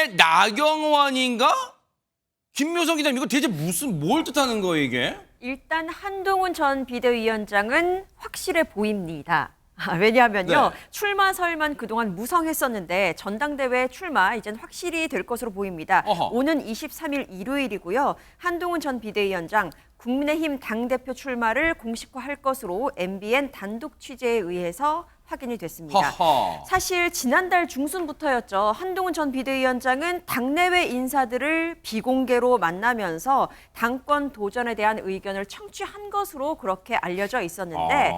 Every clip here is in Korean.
대 나경원인가? 김묘성 기자님, 이거 대체 뭘 뜻하는 거예요, 이게? 일단 한동훈 전 비대위원장은 확실해 보입니다. 왜냐하면요. 네. 출마설만 그동안 무성했었는데 전당대회 출마 이젠 확실히 될 것으로 보입니다. 어허. 오는 23일 일요일이고요. 한동훈 전 비대위원장 국민의힘 당대표 출마를 공식화할 것으로 MBN 단독 취재에 의해서 확인이 됐습니다. 허허. 사실 지난달 중순부터였죠. 한동훈 전 비대위원장은 당내외 인사들을 비공개로 만나면서 당권 도전에 대한 의견을 청취한 것으로 그렇게 알려져 있었는데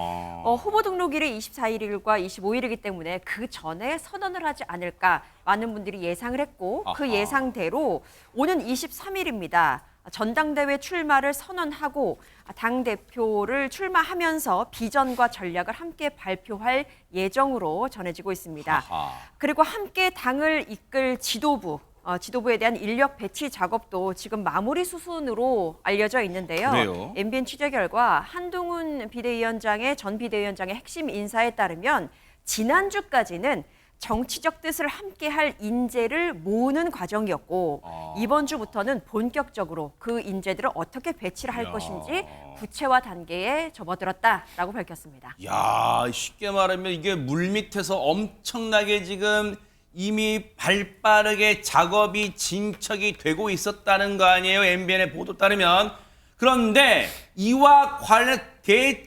후보 등록일이 24일과 25일이기 때문에 그 전에 선언을 하지 않을까 많은 분들이 예상을 했고 그 아하. 예상대로 오는 23일입니다. 전당대회 출마를 선언하고 당대표를 출마하면서 비전과 전략을 함께 발표할 예정으로 전해지고 있습니다. 아하. 그리고 함께 당을 이끌 지도부에 대한 인력 배치 작업도 지금 마무리 수순으로 알려져 있는데요. 그래요? MBN 취재 결과 한동훈 전 비대위원장의 핵심 인사에 따르면 지난주까지는 정치적 뜻을 함께할 인재를 모으는 과정이었고 이번 주부터는 본격적으로 그 인재들을 어떻게 배치를 할 것인지 구체화 단계에 접어들었다라고 밝혔습니다. 야, 쉽게 말하면 이게 물밑에서 엄청나게 지금 이미 발빠르게 작업이 진척이 되고 있었다는 거 아니에요? MBN의 보도 따르면. 그런데 이와 관련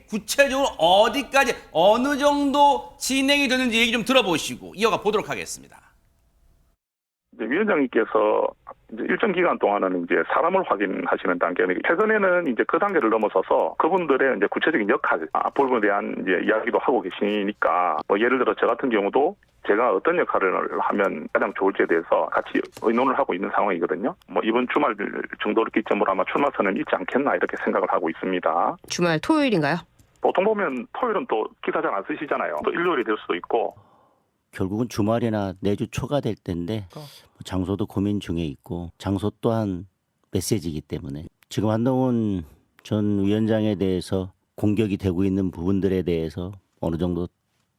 구체적으로 어디까지 어느 정도 진행이 되는지 얘기 좀 들어보시고 이어가 보도록 하겠습니다. 이제 위원장님께서 이제 일정 기간 동안은 이제 사람을 확인하시는 단계는 최근에는 이제 그 단계를 넘어서서 그분들의 이제 구체적인 역할, 앞부분에 대한 이제 이야기도 하고 계시니까 뭐 예를 들어 저 같은 경우도 제가 어떤 역할을 하면 가장 좋을지에 대해서 같이 의논을 하고 있는 상황이거든요. 뭐 이번 주말 정도를 기점으로 아마 출마선은 있지 않겠나 이렇게 생각을 하고 있습니다. 주말 토요일인가요? 보통 보면 토요일은 또 기사 잘 안 쓰시잖아요. 또 일요일이 될 수도 있고. 결국은 주말이나 내주 초가 될 텐데 장소도 고민 중에 있고 장소 또한 메시지이기 때문에 지금 한동훈 전 위원장에 대해서 공격이 되고 있는 부분들에 대해서 어느 정도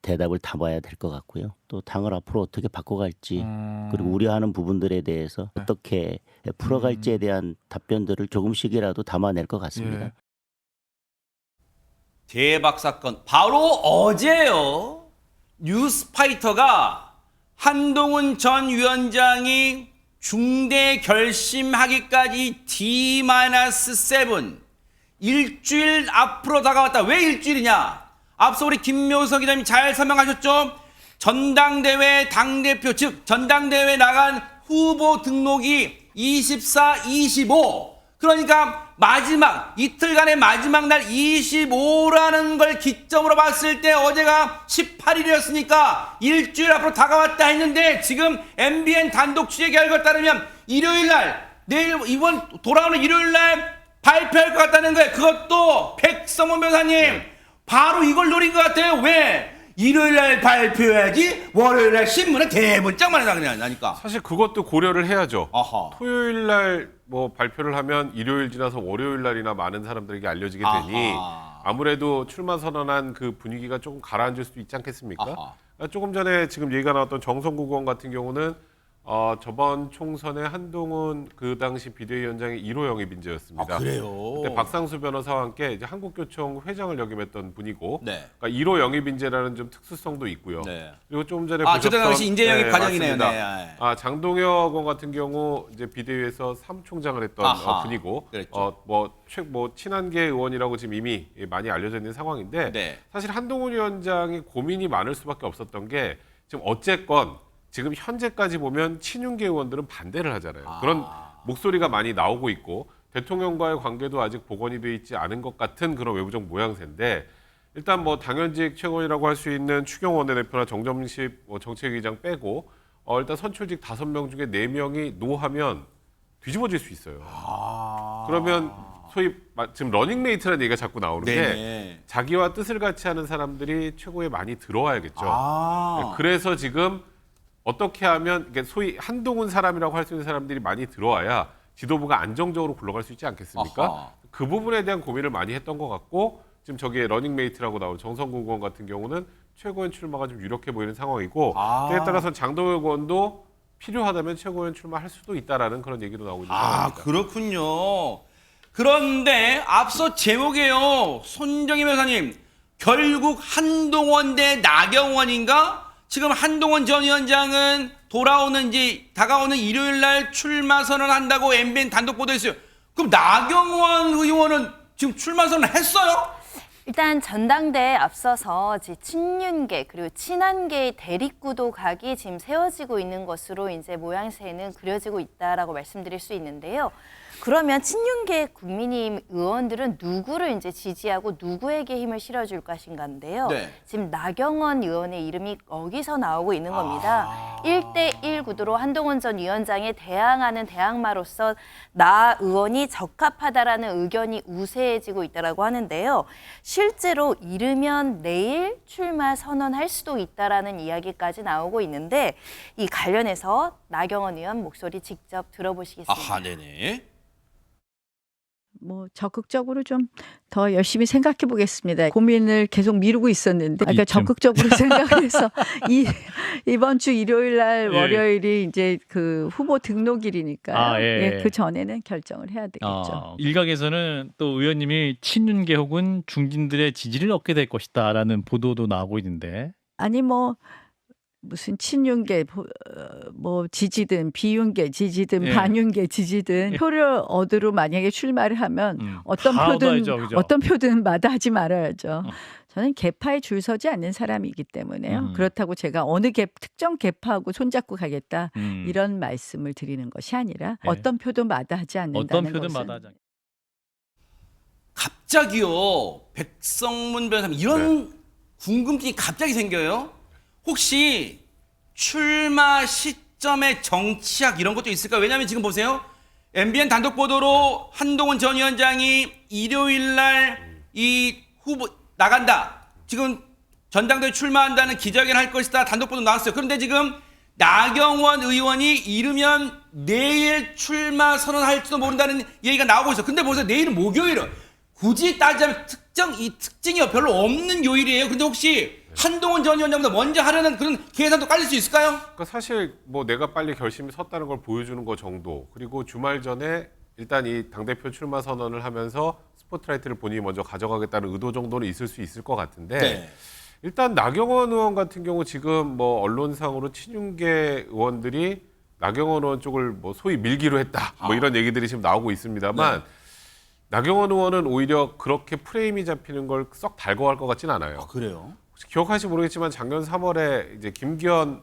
대답을 담아야 될 것 같고요. 또 당을 앞으로 어떻게 바꿔갈지 그리고 우려하는 부분들에 대해서 어떻게 풀어갈지에 대한 답변들을 조금씩이라도 담아낼 것 같습니다. 대박 사건 바로 어제요. 뉴스파이터가 한동훈 전 위원장이 중대 결심하기까지 D-7 일주일 앞으로 다가왔다. 왜 일주일이냐? 앞서 우리 김묘석 기자님이 잘 설명하셨죠? 전당대회 당대표 즉 전당대회 나간 후보 등록이 24, 25 그러니까 마지막 이틀간의 마지막 날 25라는 걸 기점으로 봤을 때 어제가 18일이었으니까 일주일 앞으로 다가왔다 했는데 지금 MBN 단독 취재 결과에 따르면 일요일 날 내일 이번 돌아오는 일요일 날 발표할 것 같다는 거예요. 그것도 백성원 변호사님 바로 이걸 노린 것 같아요. 왜? 일요일 날 발표해야지 월요일 날 신문에 대문짝만 나니까. 사실 그것도 고려를 해야죠. 아하. 토요일 날 뭐 발표를 하면 일요일 지나서 월요일 날이나 많은 사람들에게 알려지게 되니 아하. 아무래도 출마 선언한 그 분위기가 조금 가라앉을 수도 있지 않겠습니까? 아하. 조금 전에 지금 얘기가 나왔던 정성국 의원 같은 경우는 저번 총선에 한동훈 그 당시 비대위원장의 1호 영입 인재였습니다. 그래요? 그때 박상수 변호사와 함께 이제 한국교총 회장을 역임했던 분이고, 네. 그러니까 1호 영입 인재라는 좀 특수성도 있고요. 네. 그리고 좀 전에 저 보셨던 당시 인재 영입 과정이네요. 맞습니다. 네. 장동혁 의원 같은 경우 이제 비대위에서 사무총장을 했던 아하, 분이고, 그랬죠. 친한계 의원이라고 지금 이미 많이 알려져 있는 상황인데, 네. 사실 한동훈 위원장이 고민이 많을 수밖에 없었던 게 지금 어쨌건 지금 현재까지 보면 친윤계 의원들은 반대를 하잖아요. 그런 목소리가 많이 나오고 있고 대통령과의 관계도 아직 복원이 돼 있지 않은 것 같은 그런 외부적 모양새인데 일단 뭐 당연직 최고위라고 할 수 있는 추경호 원내대표나 정점식 정책위의장 빼고 일단 선출직 5명 중에 4명이 노하면 뒤집어질 수 있어요. 그러면 소위 지금 러닝메이트라는 얘기가 자꾸 나오는 게 네네. 자기와 뜻을 같이 하는 사람들이 최고에 많이 들어와야겠죠. 그래서 지금 어떻게 하면 소위 한동훈 사람이라고 할 수 있는 사람들이 많이 들어와야 지도부가 안정적으로 굴러갈 수 있지 않겠습니까? 아하. 그 부분에 대한 고민을 많이 했던 것 같고 지금 저기에 러닝메이트라고 나오는 정성국 의원 같은 경우는 최고위원 출마가 좀 유력해 보이는 상황이고 그에 따라서 장동혁 의원도 필요하다면 최고위원 출마할 수도 있다라는 그런 얘기도 나오고 있는 아, 상황입니다. 그렇군요. 그런데 앞서 제목이에요. 손정희 변호사님, 결국 한동훈 대 나경원인가? 지금 한동훈 전 위원장은 다가오는 일요일 날 출마 선언한다고 MBN 단독 보도했어요. 그럼 나경원 의원은 지금 출마 선언 했어요? 일단 전당대회에 앞서서 이제 친윤계 그리고 친한계의 대립구도 각이 지금 세워지고 있는 것으로 이제 모양새는 그려지고 있다라고 말씀드릴 수 있는데요. 그러면 친윤계 국민의힘 의원들은 누구를 이제 지지하고 누구에게 힘을 실어줄 것인가인데요. 네. 지금 나경원 의원의 이름이 거기서 나오고 있는 겁니다. 1대1 구도로 한동훈 전 위원장에 대항하는 대항마로서 나 의원이 적합하다라는 의견이 우세해지고 있다라고 하는데요. 실제로 이르면 내일 출마 선언할 수도 있다라는 이야기까지 나오고 있는데 이 관련해서 나경원 의원 목소리 직접 들어보시겠습니다. 아하, 네네. 뭐 적극적으로 좀 더 열심히 생각해 보겠습니다. 고민을 계속 미루고 있었는데, 그러니까 이쯤. 적극적으로 생각을 해서 이번 주 일요일 날 예. 월요일이 이제 그 후보 등록일이니까요. 아, 예. 그 전에는 결정을 해야 되겠죠. 일각에서는 또 의원님이 친윤계 혹은 중진들의 지지를 얻게 될 것이다라는 보도도 나오고 있는데. 아니 뭐 무슨 친윤계 뭐 지지든 비윤계 지지든 예. 반윤계 지지든 표를 얻으러 만약에 출마를 하면 어떤 다 표든 얻어야죠, 그죠? 어떤 표든 마다하지 말아야죠. 저는 계파에 줄 서지 않는 사람이기 때문에요. 그렇다고 제가 어느 특정 계파하고 손잡고 가겠다 이런 말씀을 드리는 것이 아니라 네. 어떤 표도 마다하지 않는다는 어떤 표든 것은 마다하지 않- 갑자기요, 백성문 변호사님, 이런 궁금증이 갑자기 생겨요. 혹시 출마 시점의 정치학 이런 것도 있을까요? 왜냐하면 지금 보세요. MBN 단독 보도로 한동훈 전 위원장이 일요일 날 이 후보 나간다. 지금 전당대회 출마한다는 기자회견 할 것이다. 단독 보도 나왔어요. 그런데 지금 나경원 의원이 이르면 내일 출마 선언할지도 모른다는 얘기가 나오고 있어요. 근데 보세요. 내일은 목요일은 굳이 따지자면 특징이 별로 없는 요일이에요. 근데 혹시 한동훈 전 위원장보다 먼저 하려는 그런 계산도 깔릴 수 있을까요? 그러니까 사실 뭐 내가 빨리 결심이 섰다는 걸 보여주는 거 정도. 그리고 주말 전에 일단 이 당대표 출마 선언을 하면서 스포트라이트를 본인이 먼저 가져가겠다는 의도 정도는 있을 수 있을 것 같은데 네. 일단 나경원 의원 같은 경우 지금 뭐 언론상으로 친윤계 의원들이 나경원 의원 쪽을 뭐 소위 밀기로 했다. 뭐 이런 얘기들이 지금 나오고 있습니다만 네. 나경원 의원은 오히려 그렇게 프레임이 잡히는 걸 썩 달궈할 것 같지는 않아요. 그래요? 혹시 기억하실지 모르겠지만 작년 3월에 이제 김기현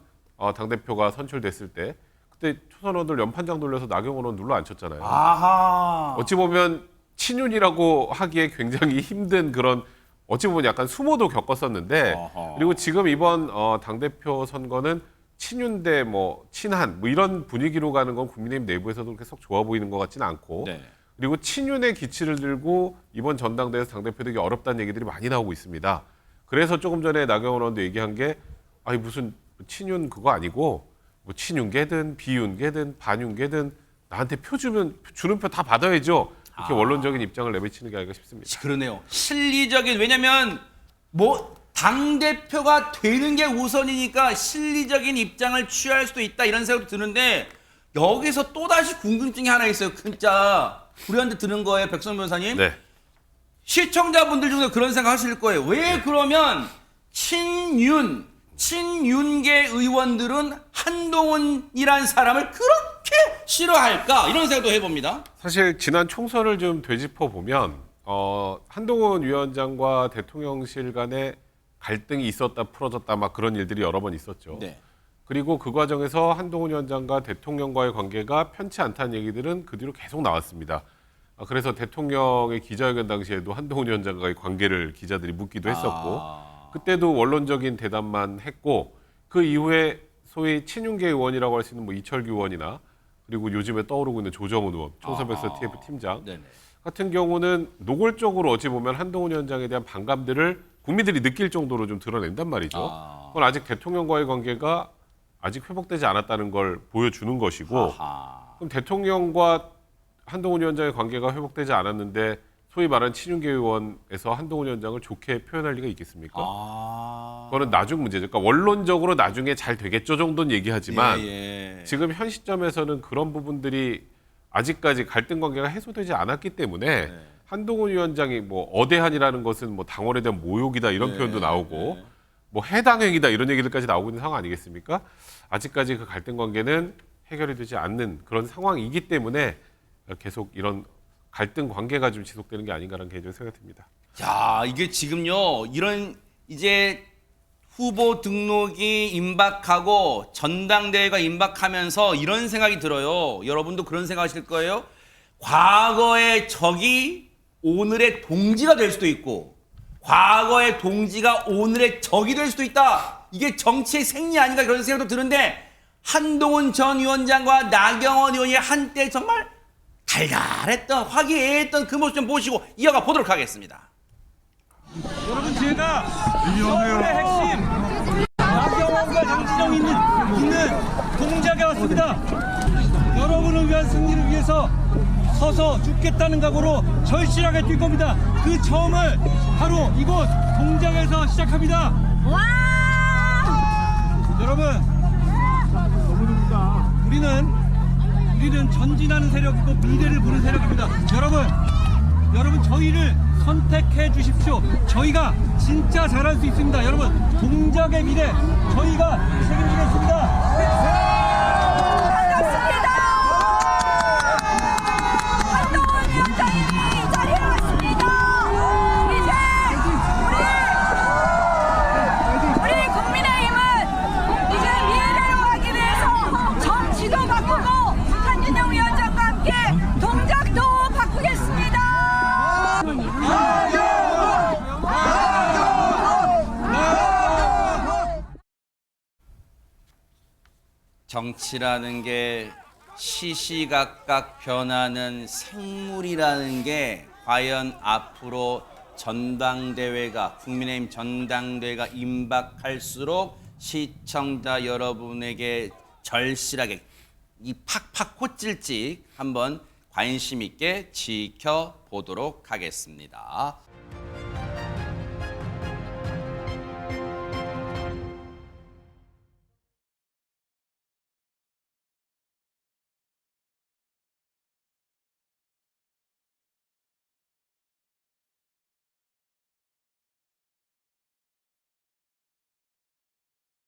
당대표가 선출됐을 때 그때 초선원들 연판장 돌려서 나경원 의원 눌러 앉혔잖아요. 아하. 어찌 보면 친윤이라고 하기에 굉장히 힘든 그런 어찌 보면 약간 수모도 겪었었는데 어허. 그리고 지금 이번 당대표 선거는 친윤 대 뭐 친한 뭐 이런 분위기로 가는 건 국민의힘 내부에서도 그렇게 썩 좋아 보이는 것 같지는 않고 네. 그리고 친윤의 기치를 들고 이번 전당대회에서 당대표 되기 어렵다는 얘기들이 많이 나오고 있습니다. 그래서 조금 전에 나경원 의원도 얘기한 게 아니 무슨 친윤 그거 아니고 뭐 친윤계든 비윤계든 반윤계든 나한테 표 주면 주는 표 다 받아야죠. 이렇게 원론적인 입장을 내비치는 게 아닌가 싶습니다. 그러네요. 실리적인, 왜냐면 뭐 당대표가 되는 게 우선이니까 실리적인 입장을 취할 수도 있다 이런 생각도 드는데 여기서 또다시 궁금증이 하나 있어요. 진짜 우리한테 드는 거예요. 백성 변호사님. 네. 시청자분들 중에 그런 생각 하실 거예요. 왜 그러면 친윤계 의원들은 한동훈이란 사람을 그렇게 싫어할까? 이런 생각도 해봅니다. 사실 지난 총선을 좀 되짚어 보면 한동훈 위원장과 대통령실 간에 갈등이 있었다 풀어졌다 막 그런 일들이 여러 번 있었죠. 네. 그리고 그 과정에서 한동훈 위원장과 대통령과의 관계가 편치 않다는 얘기들은 그 뒤로 계속 나왔습니다. 그래서 대통령의 기자회견 당시에도 한동훈 위원장과의 관계를 기자들이 묻기도 했었고 그때도 원론적인 대답만 했고 그 이후에 소위 친윤계 의원이라고 할 수 있는 뭐 이철규 의원이나 그리고 요즘에 떠오르고 있는 조정훈 의원, 총선백서 TF 팀장 네네. 같은 경우는 노골적으로 어찌 보면 한동훈 위원장에 대한 반감들을 국민들이 느낄 정도로 좀 드러낸단 말이죠. 그건 아직 대통령과의 관계가 아직 회복되지 않았다는 걸 보여주는 것이고 그럼 대통령과 한동훈 위원장의 관계가 회복되지 않았는데 소위 말하는 친윤계 의원에서 한동훈 위원장을 좋게 표현할 리가 있겠습니까? 그거는 나중 문제죠. 그러니까 원론적으로 나중에 잘 되겠죠 정도는 얘기하지만 예. 지금 현 시점에서는 그런 부분들이 아직까지 갈등 관계가 해소되지 않았기 때문에 네. 한동훈 위원장이 뭐 어대한이라는 것은 뭐 당원에 대한 모욕이다 이런 네. 표현도 나오고 네. 뭐 해당행위다 이런 얘기들까지 나오고 있는 상황 아니겠습니까? 아직까지 그 갈등 관계는 해결이 되지 않는 그런 상황이기 때문에 계속 이런 갈등 관계가 좀 지속되는 게 아닌가라는 개인적인 생각이 듭니다. 야, 이게 지금요, 이런 이제 후보 등록이 임박하고 전당대회가 임박하면서 이런 생각이 들어요. 여러분도 그런 생각하실 거예요. 과거의 적이 오늘의 동지가 될 수도 있고, 과거의 동지가 오늘의 적이 될 수도 있다. 이게 정치의 생리 아닌가 그런 생각도 드는데, 한동훈 전 위원장과 나경원 의원이 한때 정말 달달했던, 화기애애했던 그 모습 좀 보시고 이어가 보도록 하겠습니다. 여러분, 제가 서울의 핵심 나경원과 정치적 있는 동작에 왔습니다. 여러분을 위한 승리를 위해서 서서 죽겠다는 각오로 절실하게 뛸 겁니다. 그 처음을 바로 이곳 동작에서 시작합니다. 여러분, 우리는 전진하는 세력이고 미래를 보는 세력입니다. 여러분 저희를 선택해 주십시오. 저희가 진짜 잘할 수 있습니다. 여러분, 동작의 미래 저희가 책임지겠습니다. 한동훈 위원장이 이 자리에 왔습니다. 이제 우리 국민의힘은 이제 미래를 가기 위해서 정치도 바꾸고 한준영 위원장과 함께 동작도 바꾸겠습니다. 정치라는 게 시시각각 변하는 생물이라는 게 과연 앞으로 전당대회가 국민의힘 전당대회가 임박할수록 시청자 여러분에게 절실하게 이 팍팍 꽂힐지 한번 관심 있게 지켜보도록 하겠습니다.